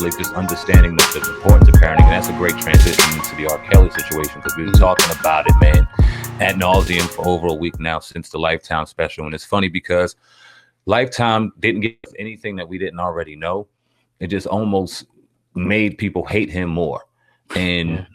like just understanding the importance of parenting. And that's a great transition into the R. Kelly situation, because we've been talking about it, man, ad nauseum for over a week now since the Lifetime special. And it's funny because Lifetime didn't give us anything that we didn't already know. It just almost made people hate him more. And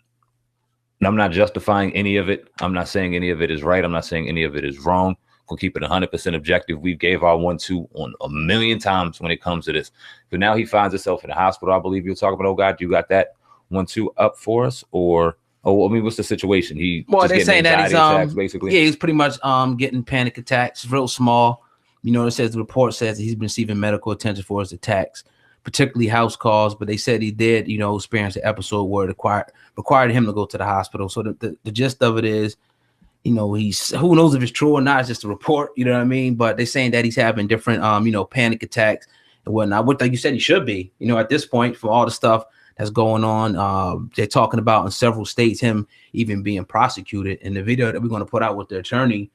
I'm not justifying any of it. I'm not saying any of it is right. I'm not saying any of it is wrong. We'll keep it 100% objective. We gave our 1-2 on a million times when it comes to this. But now he finds himself in the hospital. I believe you'll talk about, oh God, you got that 1-2 up for us? Or, I mean, what's the situation? They're saying that he's attacks, basically. Yeah, he's pretty much getting panic attacks, real small. You know, the report says that he's been receiving medical attention for his attacks, particularly house calls. But they said he did, experience an episode where it required him to go to the hospital. So the gist of it is, he's, who knows if it's true or not, it's just a report, you know what I mean? But they're saying that he's having different, panic attacks and whatnot. What, like you said, he should be, at this point, for all the stuff that's going on. They're talking about in several states, him even being prosecuted. In the video that we're going to put out with the attorney,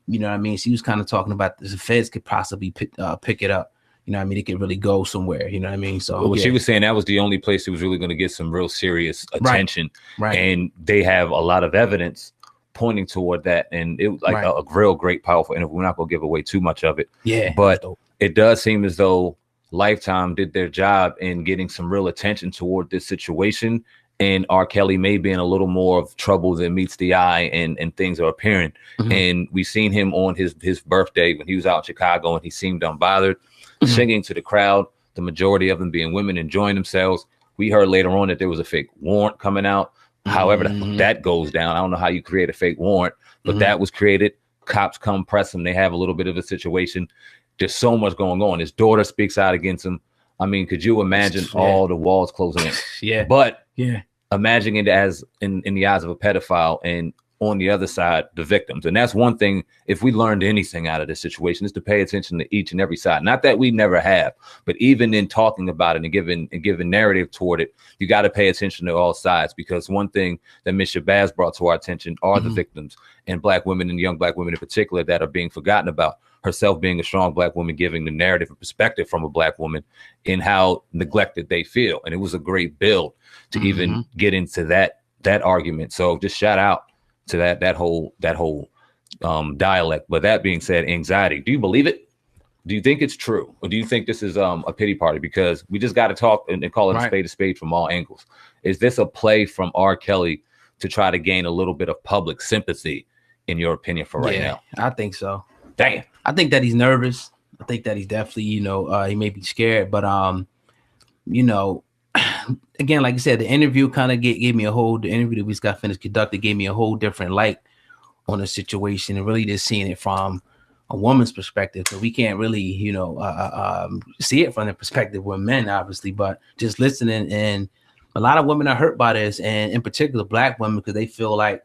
you know what I mean? She was kind of talking about the feds could possibly pick it up. You know what I mean? It could really go somewhere, you know what I mean? So she was saying that was the only place it was really going to get some real serious attention. Right. And they have a lot of evidence pointing toward that, and it was like a real great, powerful interview. We're not going to give away too much of it. Yeah. But it does seem as though Lifetime did their job in getting some real attention toward this situation. And R. Kelly may be in a little more of trouble than meets the eye, and things are apparent. Mm-hmm. And we've seen him on his birthday when he was out in Chicago, and he seemed unbothered, singing to the crowd, the majority of them being women enjoying themselves. We heard later on that there was a fake warrant coming out. However, that goes down. I don't know how you create a fake warrant, but that was created. Cops come press him. They have a little bit of a situation. There's so much going on. His daughter speaks out against him. I mean, could you imagine all the walls closing in? But imagining it as in the eyes of a pedophile, and on the other side, the victims. And that's one thing, if we learned anything out of this situation, is to pay attention to each and every side. Not that we never have, but even in talking about it and giving narrative toward it, you got to pay attention to all sides, because one thing that Ms. Shabazz brought to our attention are the victims, and Black women, and young Black women in particular, that are being forgotten about. Herself being a strong Black woman, giving the narrative and perspective from a Black woman in how neglected they feel. And it was a great build to even get into that argument. So just shout out to that whole dialect. But that being said, anxiety, do you believe it? Do you think it's true? Or do you think this is a pity party? Because we just got to talk and call it a spade from all angles. Is this a play from R. Kelly to try to gain a little bit of public sympathy, in your opinion, for right now? I think so. Damn. I think that he's nervous. I think that he's definitely, he may be scared, but again, like I said, the interview kind of gave me the interview that we just got finished conducting gave me a whole different light on the situation, and really just seeing it from a woman's perspective. So we can't really, see it from the perspective of men, obviously, but just listening. And a lot of women are hurt by this, and in particular Black women, because they feel like,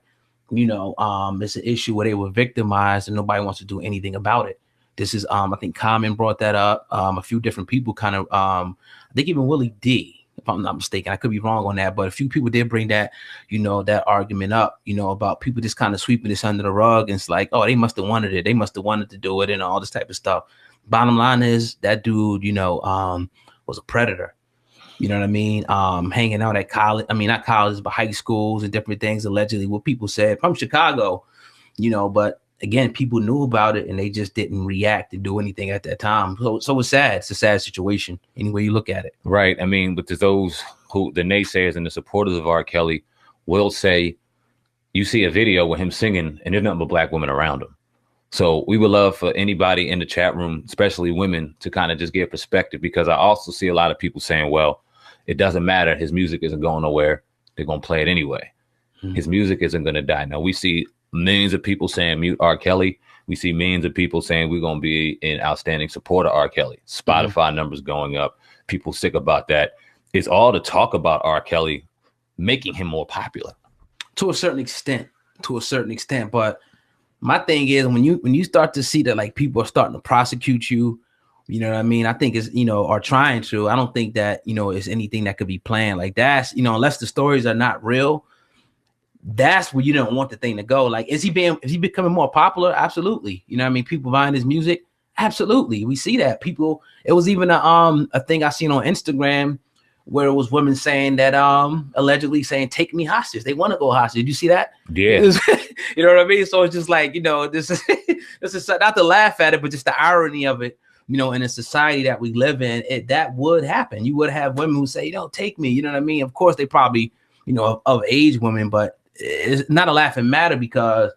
it's an issue where they were victimized and nobody wants to do anything about it. This is, I think Common brought that up. A few different people kind of, I think even Willie D, if I'm not mistaken, I could be wrong on that, but a few people did bring that, that argument up, about people just kind of sweeping this under the rug. And it's like, oh, they must have wanted it. They must have wanted to do it and all this type of stuff. Bottom line is that dude, was a predator. You know what I mean? Hanging out at college. I mean, not college, but high schools and different things, allegedly, what people said from Chicago, but again, people knew about it and they just didn't react to do anything at that time. So it's sad. It's a sad situation any way you look at it. Right. I mean, but to those who, the naysayers and the supporters of R. Kelly, will say, you see a video with him singing and there's nothing but Black women around him. So we would love for anybody in the chat room, especially women, to kind of just give perspective, because I also see a lot of people saying, well, it doesn't matter. His music isn't going nowhere. They're going to play it anyway. His music isn't going to die. Now, we see millions of people saying mute R. Kelly. We see millions of people saying we're going to be an outstanding supporter of R. Kelly. Spotify numbers going up. People sick about that. It's all to talk about R. Kelly making him more popular. To a certain extent. But my thing is, when you start to see that, like, people are starting to prosecute you, you know what I mean? I think it's, are trying to. I don't think that, it's anything that could be planned. Like, that's, unless the stories are not real, that's where you don't want the thing to go. Like, is he becoming more popular? Absolutely. You know what I mean? People buying his music? Absolutely. We see that. People, it was even a thing I seen on Instagram where it was women saying that allegedly saying take me hostage. They want to go hostage. Did you see that? Yeah. You know what I mean? So it's just like, you know, this is this is not to laugh at it, but just the irony of it, you know, in a society that we live in, that would happen. You would have women who say, you know, take me, you know what I mean? Of course, they probably, you know, of age women, but it's not a laughing matter because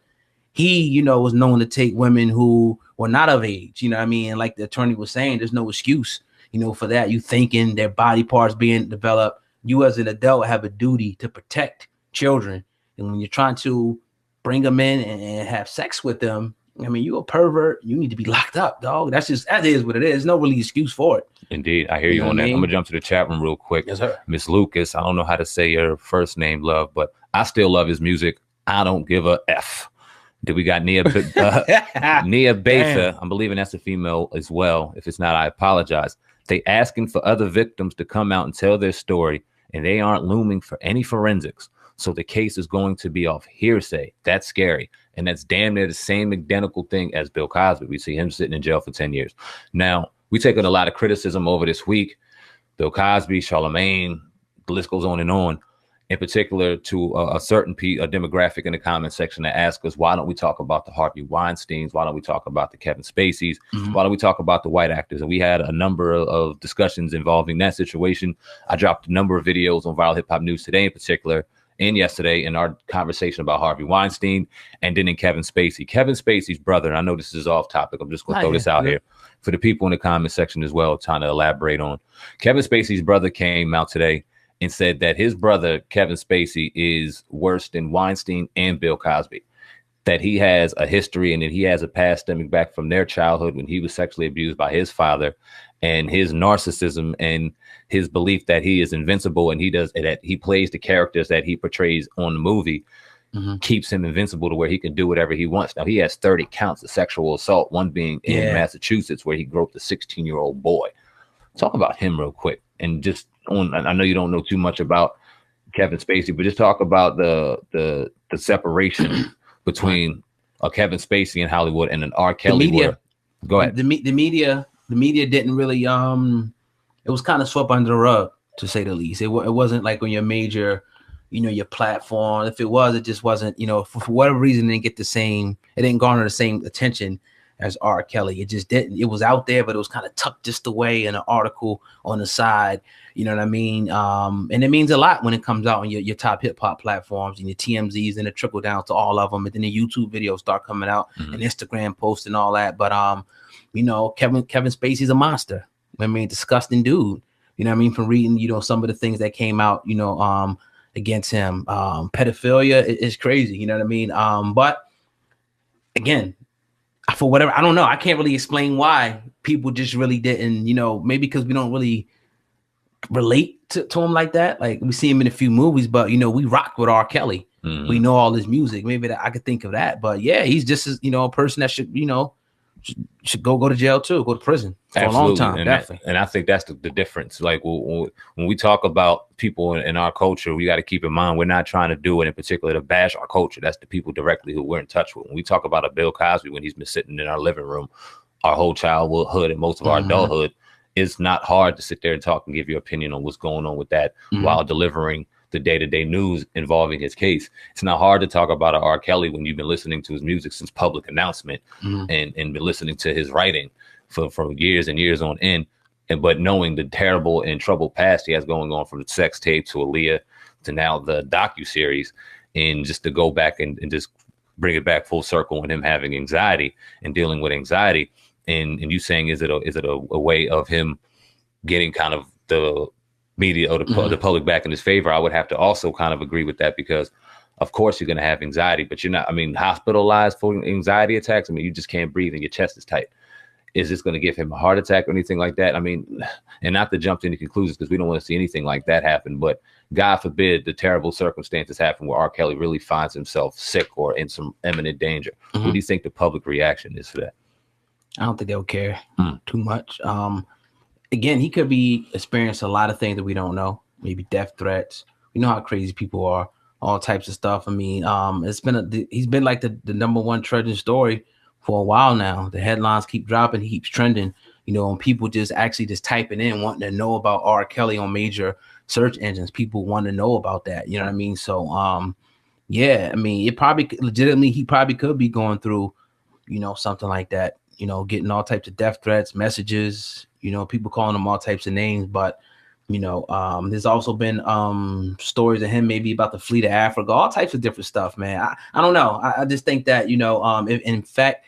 he, you know, was known to take women who were not of age, you know what I mean? And like the attorney was saying, there's no excuse, you know, for that. You thinking their body parts being developed. You as an adult have a duty to protect children. And when you're trying to bring them in and have sex with them, I mean, you a pervert. You need to be locked up, dog. That is what it is. There's no really excuse for it. Indeed. I hear you on that. I'm going to jump to the chat room real quick. Yes, sir. Miss Lucas, I don't know how to say your first name, love, but I still love his music. I don't give a F. Then we got Nia Betha. I'm believing that's a female as well. If it's not, I apologize. They asking for other victims to come out and tell their story, and they aren't looming for any forensics. So the case is going to be off hearsay. That's scary. And that's damn near the same identical thing as Bill Cosby. We see him sitting in jail for 10 years. Now, we taken a lot of criticism over this week. Bill Cosby, Charlemagne, the list goes on and on. In particular, to a certain demographic in the comment section that asks us, why don't we talk about the Harvey Weinsteins? Why don't we talk about the Kevin Spaceys? Why don't we talk about the white actors? And we had a number of discussions involving that situation. I dropped a number of videos on Viral Hip Hop News today in particular, and yesterday in our conversation about Harvey Weinstein, and then in Kevin Spacey. Kevin Spacey's brother, and I know this is off topic, I'm just going to throw this out here for the people in the comment section as well, trying to elaborate on. Kevin Spacey's brother came out today and said that his brother, Kevin Spacey, is worse than Weinstein and Bill Cosby, that he has a history and that he has a past stemming back from their childhood when he was sexually abused by his father, and his narcissism and his belief that he is invincible and that he plays the characters that he portrays on the movie keeps him invincible to where he can do whatever he wants. Now, he has 30 counts of sexual assault, one being in Massachusetts where he groped a 16-year-old boy. Talk about him real quick. And just I know you don't know too much about Kevin Spacey, but just talk about the separation between a Kevin Spacey in Hollywood and an R. Kelly. Go ahead. The media didn't really it was kind of swept under the rug, to say the least. It wasn't like on your major, you know, your platform. If it was, it just wasn't, you know, for whatever reason, it didn't garner the same attention as R. Kelly. It just didn't. It was out there, but it was kind of tucked just away in an article on the side. You know what I mean? And it means a lot when it comes out on your top hip hop platforms and your TMZs, and it trickle down to all of them. And then the YouTube videos start coming out and Instagram posts and all that. But you know, Kevin Spacey's a monster. I mean, disgusting dude. You know what I mean? From reading, you know, some of the things that came out, you know, against him, pedophilia is crazy. You know what I mean? But again, for whatever, I don't know. I can't really explain why people just really didn't, you know, maybe because we don't really relate to him like that. Like, we see him in a few movies, but, you know, we rock with R. Kelly. We know all his music. Maybe I could think of that. But yeah, he's just, you know, a person that should, you know, should go to jail too, go to prison for a long time. Definitely. And I think that's the difference. Like, when we talk about people in our culture, we got to keep in mind, we're not trying to do it in particular to bash our culture. That's the people directly who we're in touch with. When we talk about a Bill Cosby, when he's been sitting in our living room, our whole childhood and most of our adulthood, it's not hard to sit there and talk and give your opinion on what's going on with that while delivering the day-to-day news involving his case. It's not hard to talk about R. Kelly when you've been listening to his music since public announcement and been listening to his writing for years and years on end. But knowing the terrible and troubled past he has going on, from the sex tape to Aaliyah to now the Docuseries, and just to go back and just bring it back full circle and him having anxiety and dealing with anxiety. And you saying, is it a way of him getting kind of the media or the public back in his favor? I would have to also kind of agree with that, because of course you're going to have anxiety, but you're not, I mean, hospitalized for anxiety attacks. I mean, you just can't breathe and your chest is tight. Is this going to give him a heart attack or anything like that? I mean, and not to jump to any conclusions, because we don't want to see anything like that happen, but God forbid the terrible circumstances happen where R. Kelly really finds himself sick or in some imminent danger. What do you think the public reaction is for that? I don't think they'll care too much. Again, he could be experiencing a lot of things that we don't know. Maybe death threats. We know how crazy people are. All types of stuff. I mean, he's been like the number one trending story for a while now. The headlines keep dropping. He keeps trending. You know, and people just typing in, wanting to know about R. Kelly on major search engines. People want to know about that. You know what I mean? So, yeah, I mean, it probably legitimately, he probably could be going through, you know, something like that, you know, getting all types of death threats, messages, you know, people calling him all types of names. But, you know, there's also been stories of him maybe about the flee to Africa, all types of different stuff, man. I don't know. I just think that, you know, if, in fact,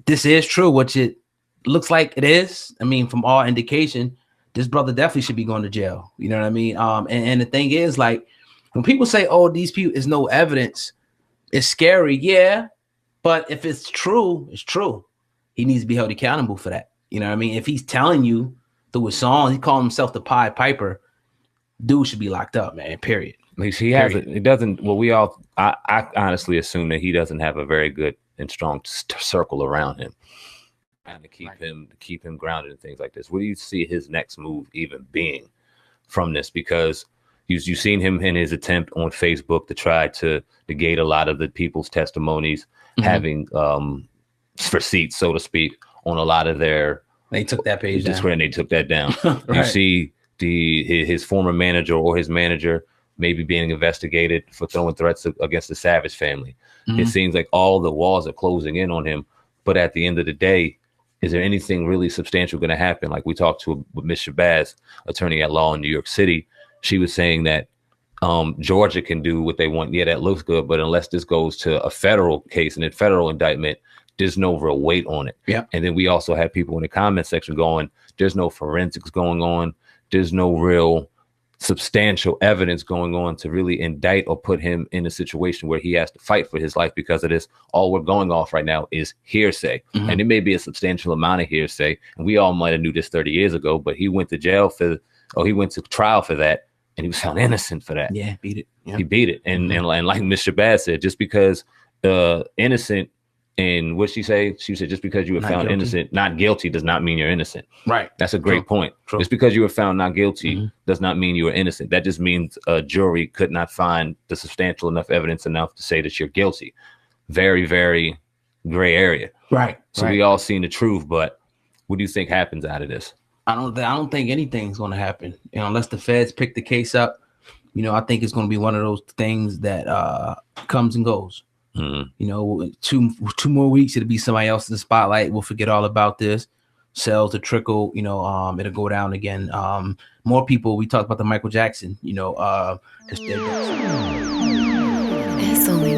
this is true, which it looks like it is. I mean, from all indication, this brother definitely should be going to jail. You know what I mean? And the thing is, like, when people say, oh, these people is no evidence, it's scary. Yeah. But if it's true, it's true. He needs to be held accountable for that. You know what I mean? If he's telling you through his song, he called himself the Pied Piper, dude should be locked up, man, period. At least he has it. It doesn't, well, I honestly assume that he doesn't have a very good and strong circle around him and to keep him grounded and things like this. What do you see his next move even being from this? Because you've seen him in his attempt on Facebook to try to negate a lot of the people's testimonies, having receipts, so to speak, on a lot of their. They took that page down. When they took that down. Right. You see his former manager or his manager maybe being investigated for throwing threats against the Savage family. It seems like all the walls are closing in on him. But at the end of the day, is there anything really substantial going to happen? Like we talked to with Ms. Shabazz, attorney at law in New York City. She was saying that Georgia can do what they want. Yeah, that looks good. But unless this goes to a federal case and a federal indictment, there's no real weight on it. Yeah. And then we also have people in the comment section going, there's no forensics going on. There's no real substantial evidence going on to really indict or put him in a situation where he has to fight for his life because of this. All we're going off right now is hearsay. And it may be a substantial amount of hearsay. And we all might have knew this 30 years ago, but he went to jail he went to trial for that. And he was found innocent for that. Yeah, beat it. Yeah. He beat it. And like Ms. Shabazz said, just because innocent, and what she say? She said, just because you were found innocent, not guilty, does not mean you're innocent. Right. That's a great point. True. Just because you were found not guilty does not mean you were innocent. That just means a jury could not find the substantial enough evidence enough to say that you're guilty. Very, very gray area. Right. So we all seen the truth, but what do you think happens out of this? I don't think anything's going to happen, you know, unless the feds pick the case up. You know, I think it's going to be one of those things that comes and goes. You know, two more weeks, it'll be somebody else in the spotlight. We'll forget all about this. Sales to trickle, you know, it'll go down again. More people. We talked about the Michael Jackson, you know, it's only